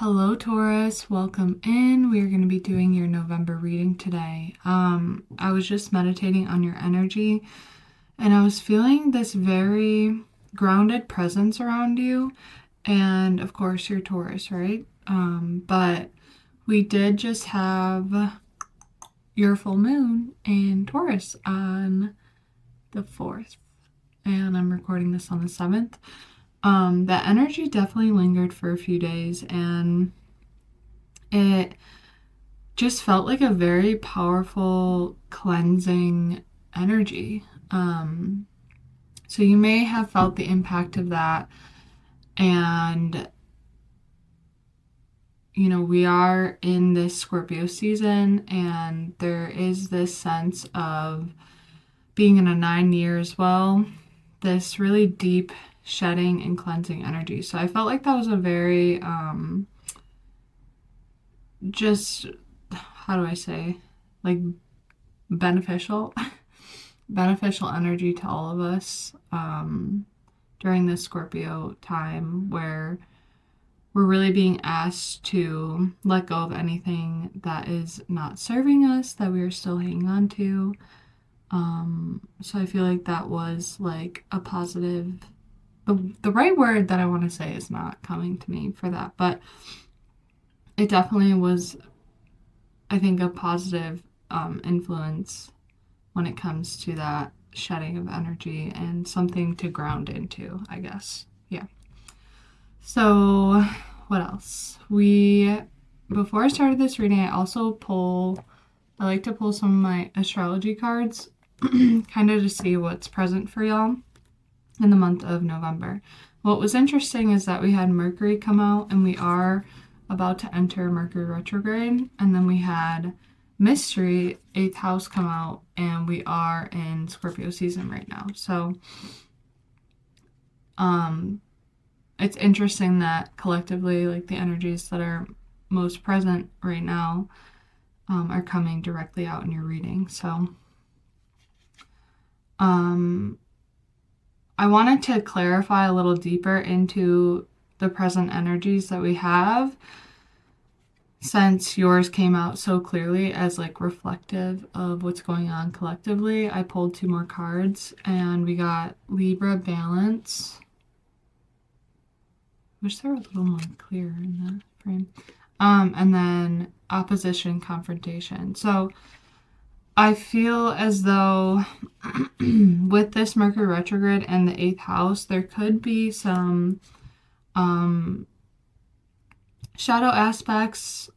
Hello, Taurus. Welcome in. We are going to be doing your November reading today. I was just meditating on your energy and I was feeling this very grounded presence around you. And of course, you're Taurus, right? But we did just have your full moon in Taurus on the 4th, and I'm recording this on the 7th. That energy definitely lingered for a few days, and it just felt like a very powerful cleansing energy. So you may have felt the impact of that, and we are in this Scorpio season, and there is this sense of being in a 9-year as well, this really deep shedding and cleansing energy. So I felt like that was a very just, how do I say, like beneficial beneficial energy to all of us during this Scorpio time, where we're really being asked to let go of anything that is not serving us, that we are still hanging on to. So I feel like that was like a positive, the right word that I want to say is not coming to me for that, but it definitely was, I think, a positive influence when it comes to that shedding of energy and something to ground into, I guess. Yeah. So what else? Before I started this reading, I like to pull some of my astrology cards kind of to see what's present for y'all in the month of November. What was interesting is that we had Mercury come out, and we are about to enter Mercury retrograde, and then we had Mystery 8th house come out, and we are in Scorpio season right now. So it's interesting that collectively, like, the energies that are most present right now are coming directly out in your reading. So I wanted to clarify a little deeper into the present energies that we have, since yours came out so clearly as like reflective of what's going on collectively. I pulled 2 more cards, and we got Libra balance. Wish they were a little more clear in the frame. And then opposition confrontation. So I feel as though with this Mercury retrograde and the 8th house, there could be some shadow aspects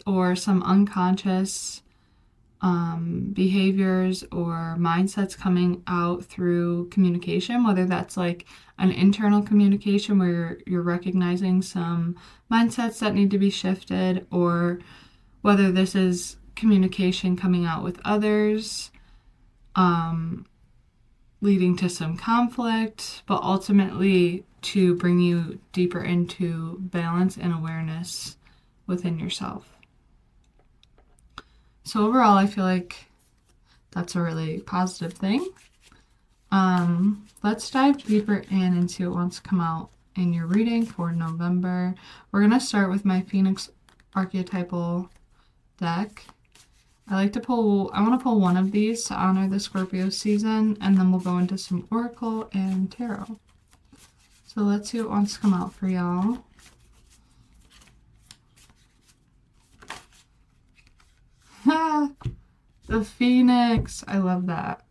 or some unconscious behaviors or mindsets coming out through communication, whether that's like an internal communication where you're recognizing some mindsets that need to be shifted, or whether this is communication coming out with others, leading to some conflict, but ultimately to bring you deeper into balance and awareness within yourself. So overall, I feel like that's a really positive thing. Let's dive deeper in and see what wants to come out in your reading for November. We're going to start with my Phoenix archetypal deck. I want to pull one of these to honor the Scorpio season, and then we'll go into some Oracle and Tarot. So let's see what wants to come out for y'all. The Phoenix. I love that.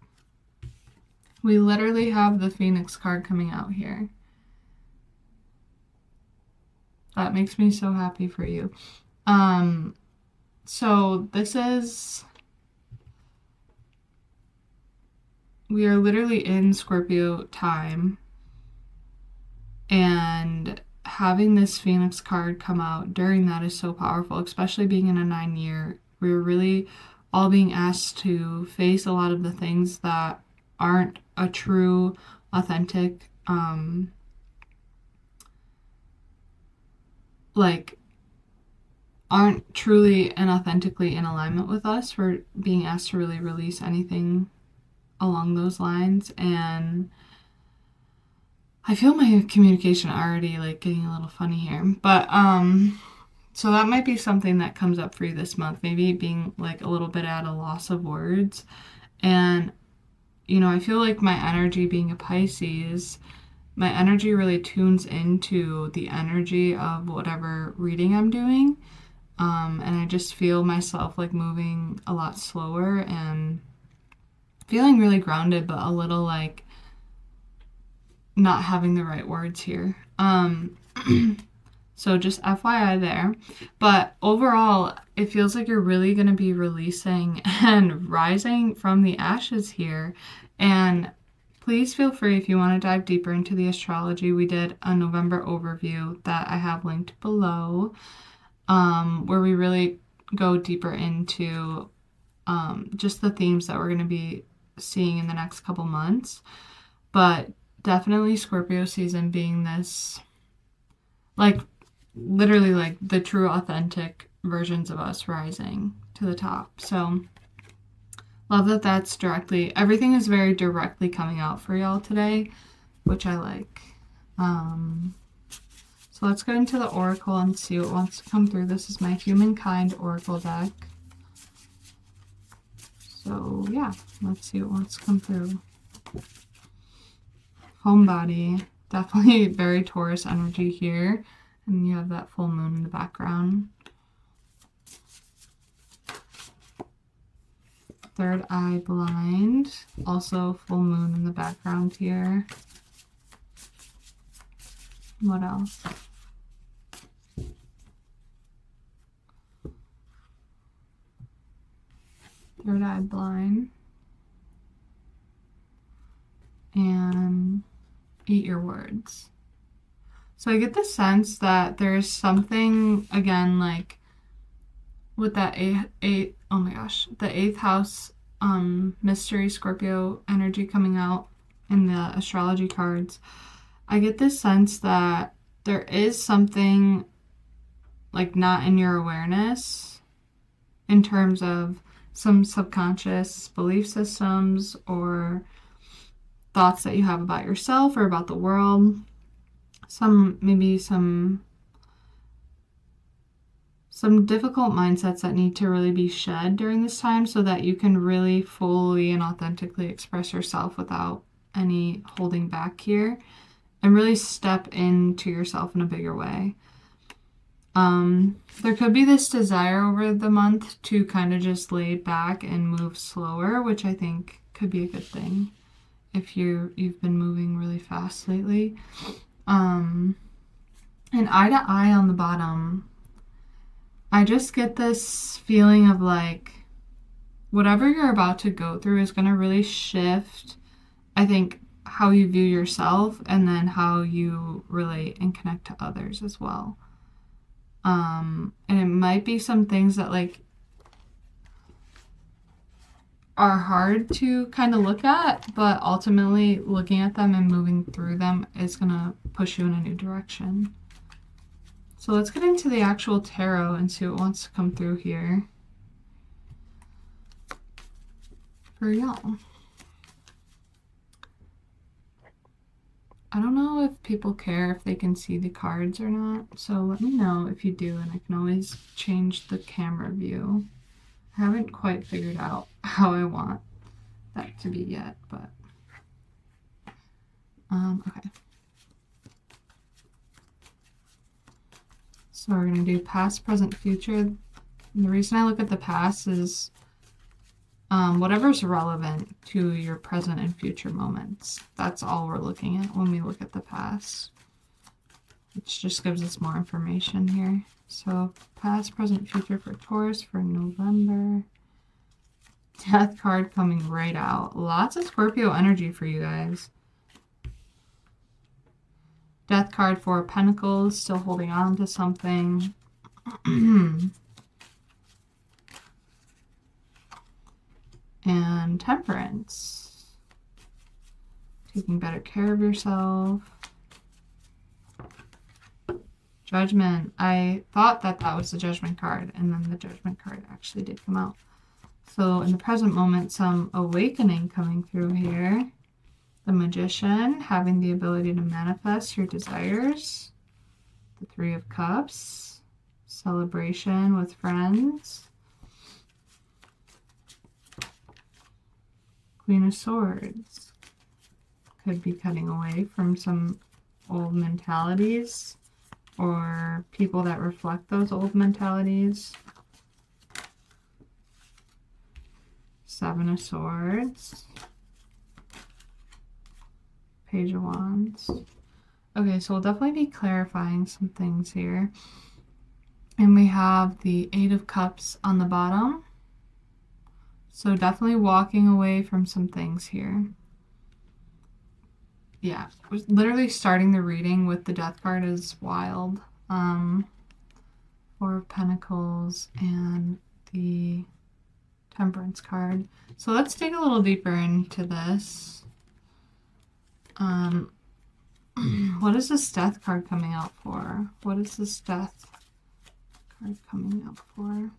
We literally have the Phoenix card coming out here. That makes me so happy for you. So we are literally in Scorpio time, and having this Phoenix card come out during that is so powerful, especially being in a 9-year. We're really all being asked to face a lot of the things that aren't a true, authentic, aren't truly and authentically in alignment with us. We're being asked to really release anything along those lines, and I feel my communication already like getting a little funny here, but So that might be something that comes up for you this month, maybe being like a little bit at a loss of words. And, you know, I feel like my energy being a Pisces, my energy really tunes into the energy of whatever reading I'm doing. And I just feel myself like moving a lot slower and feeling really grounded, but a little like not having the right words here. So just FYI there. But overall, it feels like you're really going to be releasing and rising from the ashes here. And please feel free if you want to dive deeper into the astrology. We did a November overview that I have linked below, where we really go deeper into just the themes that we're going to be seeing in the next couple months. But definitely Scorpio season being this, like, literally like the true authentic versions of us rising to the top. So love that that's directly, everything is very directly coming out for y'all today, which I like. So let's go into the oracle and see what wants to come through. This is my Humankind oracle deck. So yeah, let's see what wants to come through. Homebody, definitely very Taurus energy here. And you have that full moon in the background. Third eye blind. Also full moon in the background here. What else? Third eye blind. And eat your words. So I get the sense that there's something, again, like with that the 8th house mystery Scorpio energy coming out in the astrology cards. I get this sense that there is something like not in your awareness in terms of some subconscious belief systems or thoughts that you have about yourself or about the world. Maybe some difficult mindsets that need to really be shed during this time so that you can really fully and authentically express yourself without any holding back here and really step into yourself in a bigger way. There could be this desire over the month to kind of just lay back and move slower, which I think could be a good thing if you've been moving really fast lately. And eye to eye on the bottom, I just get this feeling of like whatever you're about to go through is going to really shift, I think, how you view yourself and then how you relate and connect to others as well. And it might be some things that like are hard to kind of look at, but ultimately looking at them and moving through them is going to push you in a new direction. So let's get into the actual tarot and see what wants to come through here for y'all. I don't know if people care if they can see the cards or not, so let me know if you do, and I can always change the camera view. I haven't quite figured out how I want that to be yet, but okay. So we're going to do past, present, future. And the reason I look at the past is whatever's relevant to your present and future moments. That's all we're looking at when we look at the past, which just gives us more information here. So past, present, future for Taurus for November. Death card coming right out. Lots of Scorpio energy for you guys. Death card for Pentacles, still holding on to something. And Temperance. Taking better care of yourself. Judgment. I thought that was the Judgment card, and then the Judgment card actually did come out. So in the present moment, some awakening coming through here. The Magician, having the ability to manifest your desires. The Three of Cups. celebration with friends. Queen of Swords. Could be cutting away from some old mentalities or people that reflect those old mentalities. Seven of Swords. Page of Wands. Okay, so we'll definitely be clarifying some things here. And we have the Eight of Cups on the bottom. So definitely walking away from some things here. Yeah, literally starting the reading with the Death card is wild. Four of Pentacles and the Temperance card. So let's dig a little deeper into this. What is this Death card coming out for? What is this Death card coming out for?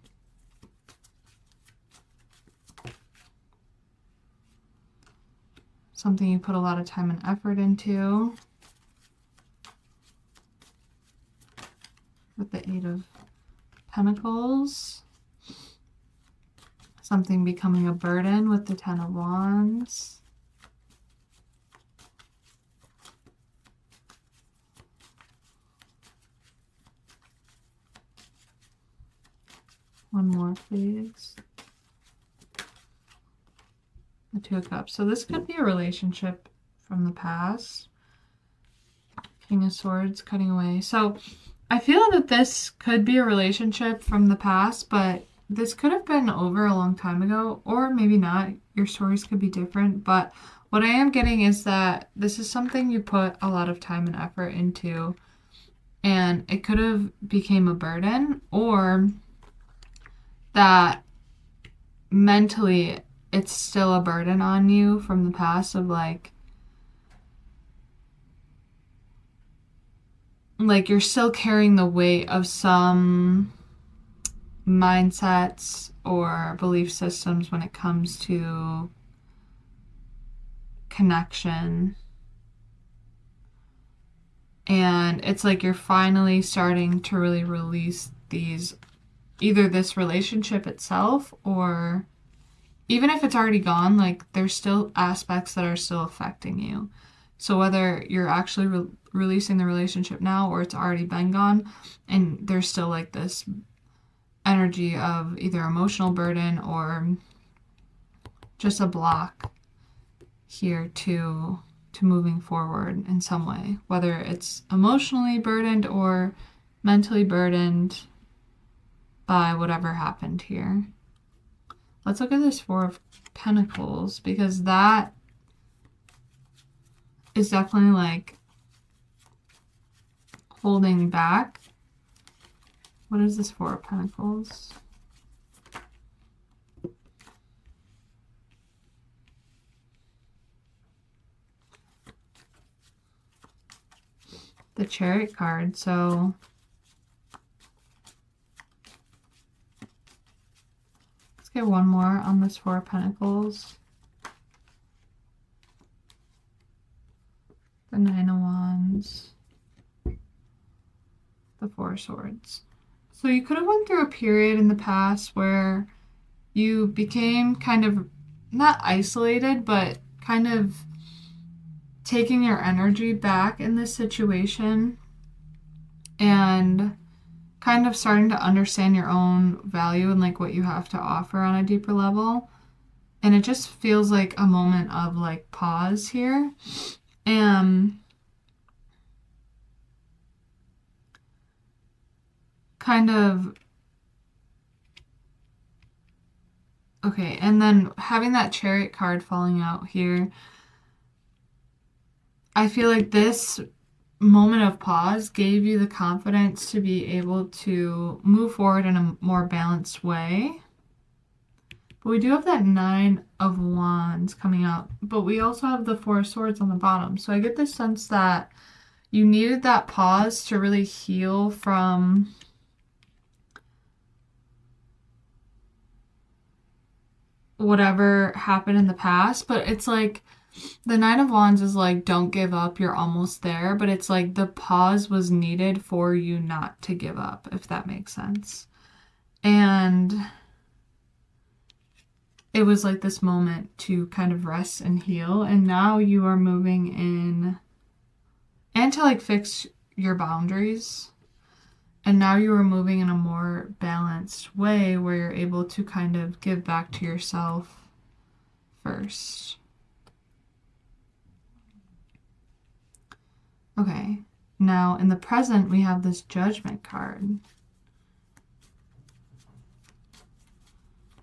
Something you put a lot of time and effort into. With the Eight of Pentacles. Something becoming a burden with the Ten of Wands. One more, please. The Two of Cups. So this could be a relationship from the past. King of Swords cutting away. So I feel that this could be a relationship from the past, but this could have been over a long time ago, or maybe not. Your stories could be different, but what I am getting is that this is something you put a lot of time and effort into, and it could have became a burden, or that mentally it's still a burden on you from the past of like you're still carrying the weight of some mindsets or belief systems when it comes to connection. And it's like you're finally starting to really release these, either this relationship itself, or even if it's already gone, like there's still aspects that are still affecting you. So whether you're actually releasing the relationship now or it's already been gone, and there's still like this energy of either emotional burden or just a block here to moving forward in some way, whether it's emotionally burdened or mentally burdened by whatever happened here. Let's look at this Four of Pentacles, because that is definitely like holding back. What is this Four of Pentacles? The Chariot card. So let's get one more on this Four of Pentacles. The Nine of Wands. The Four of Swords. So you could have went through a period in the past where you became kind of not isolated, but kind of taking your energy back in this situation and kind of starting to understand your own value and like what you have to offer on a deeper level. And it just feels like a moment of like pause here. And kind of, okay, and then having that Chariot card falling out here, I feel like this moment of pause gave you the confidence to be able to move forward in a more balanced way. But we do have that Nine of Wands coming out, but we also have the Four of Swords on the bottom. So I get the sense that you needed that pause to really heal from whatever happened in the past. But it's like The Nine of Wands is like, don't give up, you're almost there, but it's like the pause was needed for you not to give up, if that makes sense. And it was like this moment to kind of rest and heal, and now you are moving in and to like fix your boundaries. And now you are moving in a more balanced way where you're able to kind of give back to yourself first. Okay, now in the present, we have this Judgment card.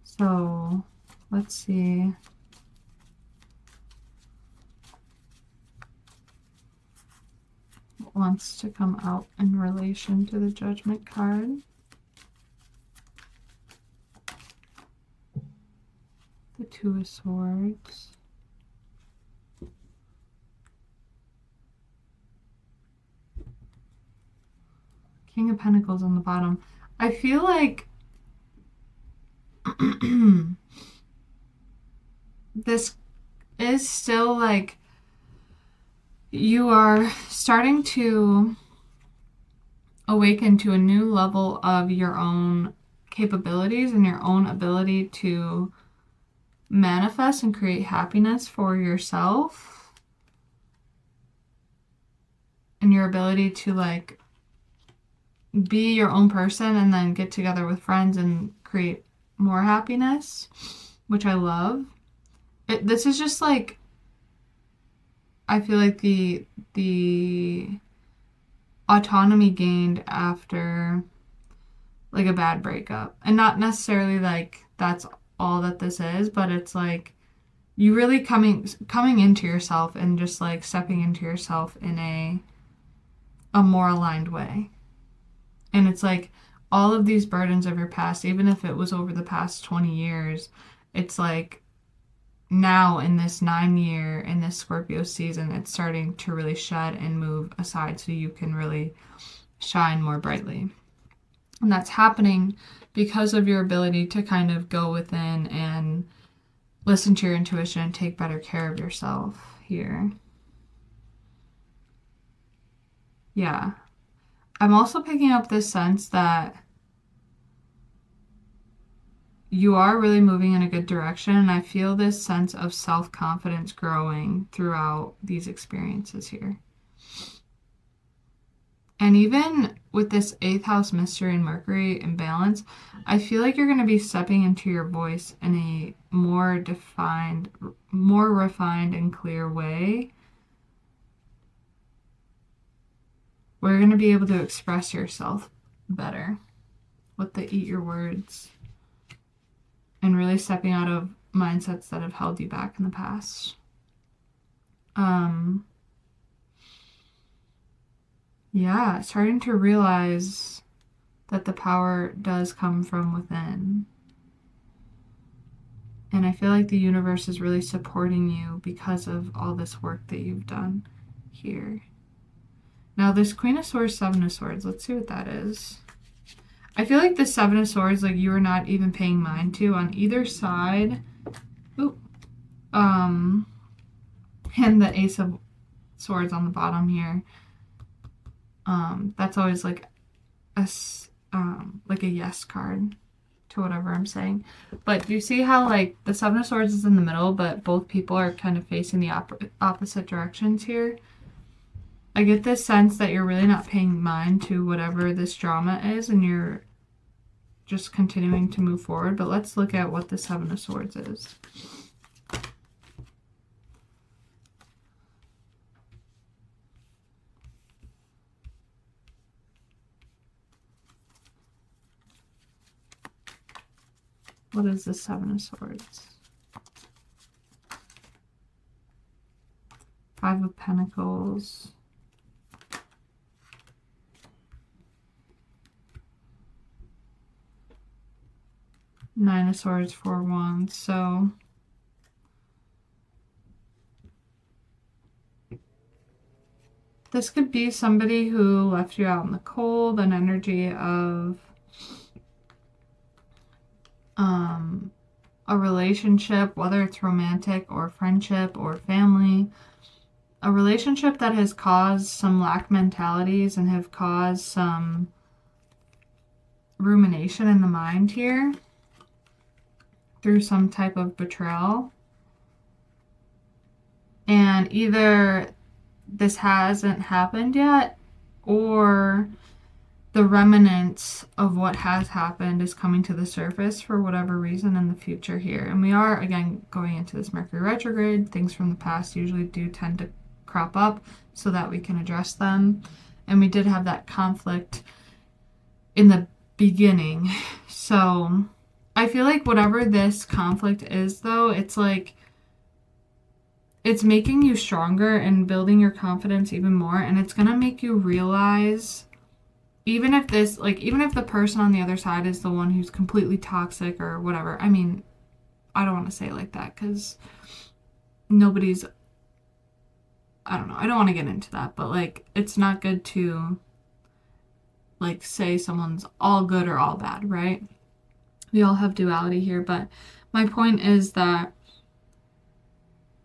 So let's see. What wants to come out in relation to the Judgment card? The Two of Swords. King of Pentacles on the bottom. I feel like this is still like you are starting to awaken to a new level of your own capabilities and your own ability to manifest and create happiness for yourself, and your ability to like be your own person and then get together with friends and create more happiness, which I love. This is just like, I feel like the autonomy gained after like a bad breakup, and not necessarily like that's all that this is, but it's like you really coming into yourself and just like stepping into yourself in a more aligned way. And it's like all of these burdens of your past, even if it was over the past 20 years, it's like now in this 9-year, in this Scorpio season, it's starting to really shed and move aside so you can really shine more brightly. And that's happening because of your ability to kind of go within and listen to your intuition and take better care of yourself here. Yeah. I'm also picking up this sense that you are really moving in a good direction, and I feel this sense of self-confidence growing throughout these experiences here. And even with this 8th house mystery and Mercury imbalance, I feel like you're going to be stepping into your voice in a more defined, more refined and clear way, where you're going to be able to express yourself better with the eat your words and really stepping out of mindsets that have held you back in the past. Yeah, starting to realize that the power does come from within. And I feel like the universe is really supporting you because of all this work that you've done here. Now, this Queen of Swords, Seven of Swords, let's see what that is. I feel like the Seven of Swords, like you are not even paying mind to on either side. Ooh. And the Ace of Swords on the bottom here. That's always like a yes card to whatever I'm saying. But do you see how like the Seven of Swords is in the middle, but both people are kind of facing the opposite directions here? I get this sense that you're really not paying mind to whatever this drama is, and you're just continuing to move forward. But let's look at what the Seven of Swords is. What is the Seven of Swords? Five of Pentacles. Nine of Swords, Four of Wands. So this could be somebody who left you out in the cold, an energy of a relationship, whether it's romantic or friendship or family, a relationship that has caused some lack mentalities and have caused some rumination in the mind here through some type of betrayal. And either this hasn't happened yet, or the remnants of what has happened is coming to the surface for whatever reason in the future here. And we are, again, going into this Mercury retrograde. Things from the past usually do tend to crop up so that we can address them. And we did have that conflict in the beginning. So I feel like whatever this conflict is, though, it's like it's making you stronger and building your confidence even more. And it's going to make you realize, even if the person on the other side is the one who's completely toxic or whatever. I mean, I don't want to say it like that because nobody's, I don't know. I don't want to get into that, but like, it's not good to like say someone's all good or all bad, right? We all have duality here, but my point is that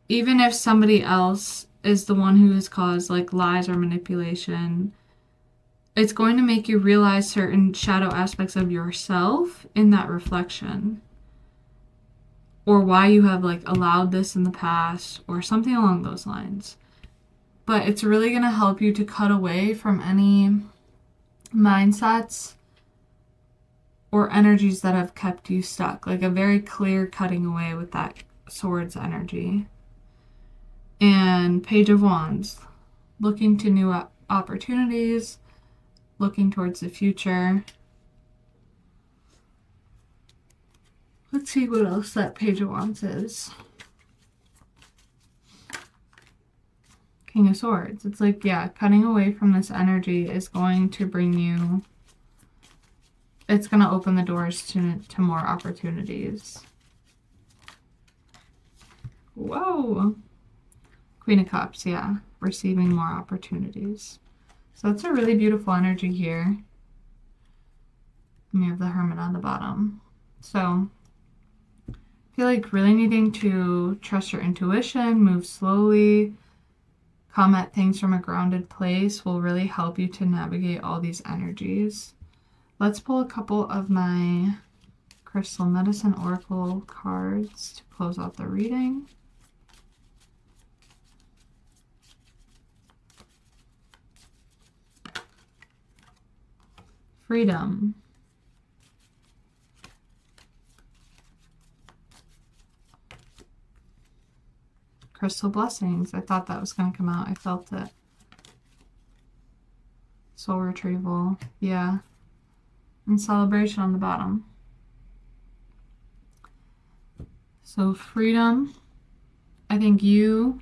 even if somebody else is the one who has caused like lies or manipulation, it's going to make you realize certain shadow aspects of yourself in that reflection, or why you have like allowed this in the past or something along those lines. But it's really going to help you to cut away from any mindsets or energies that have kept you stuck, like a very clear cutting away with that Swords energy. And Page of Wands, looking to new opportunities, looking towards the future. Let's see what else that Page of Wands is. King of Swords. It's like, yeah, cutting away from this energy is going to bring you, it's going to open the doors to more opportunities. Whoa. Queen of Cups, yeah. Receiving more opportunities. So that's a really beautiful energy here. And we have the Hermit on the bottom. So I feel like really needing to trust your intuition, move slowly, come at things from a grounded place will really help you to navigate all these energies. Let's pull a couple of my Crystal Medicine Oracle cards to close out the reading. Freedom. Crystal Blessings. I thought that was going to come out. I felt it. Soul Retrieval. Yeah. And Celebration on the bottom. So freedom. I think you,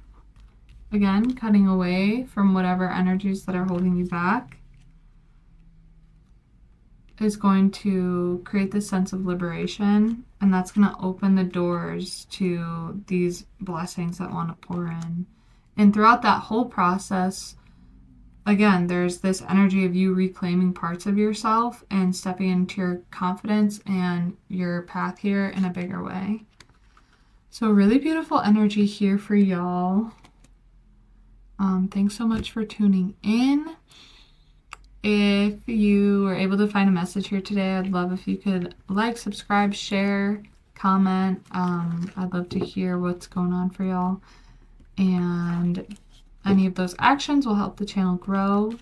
again, cutting away from whatever energies that are holding you back is going to create this sense of liberation, and that's going to open the doors to these blessings that want to pour in. And throughout that whole process, again, there's this energy of you reclaiming parts of yourself and stepping into your confidence and your path here in a bigger way. So really beautiful energy here for y'all. Thanks so much for tuning in. If you were able to find a message here today, I'd love if you could like, subscribe, share, comment. I'd love to hear what's going on for y'all. And any of those actions will help the channel grow.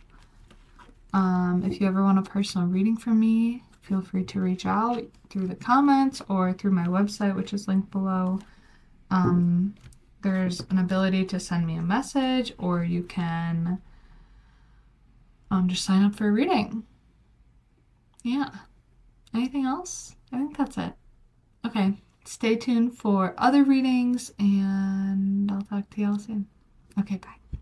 If you ever want a personal reading from me, feel free to reach out through the comments or through my website, which is linked below. There's an ability to send me a message, or you can just sign up for a reading. Yeah. Anything else? I think that's it. Okay. Stay tuned for other readings, and I'll talk to y'all soon. Okay, bye.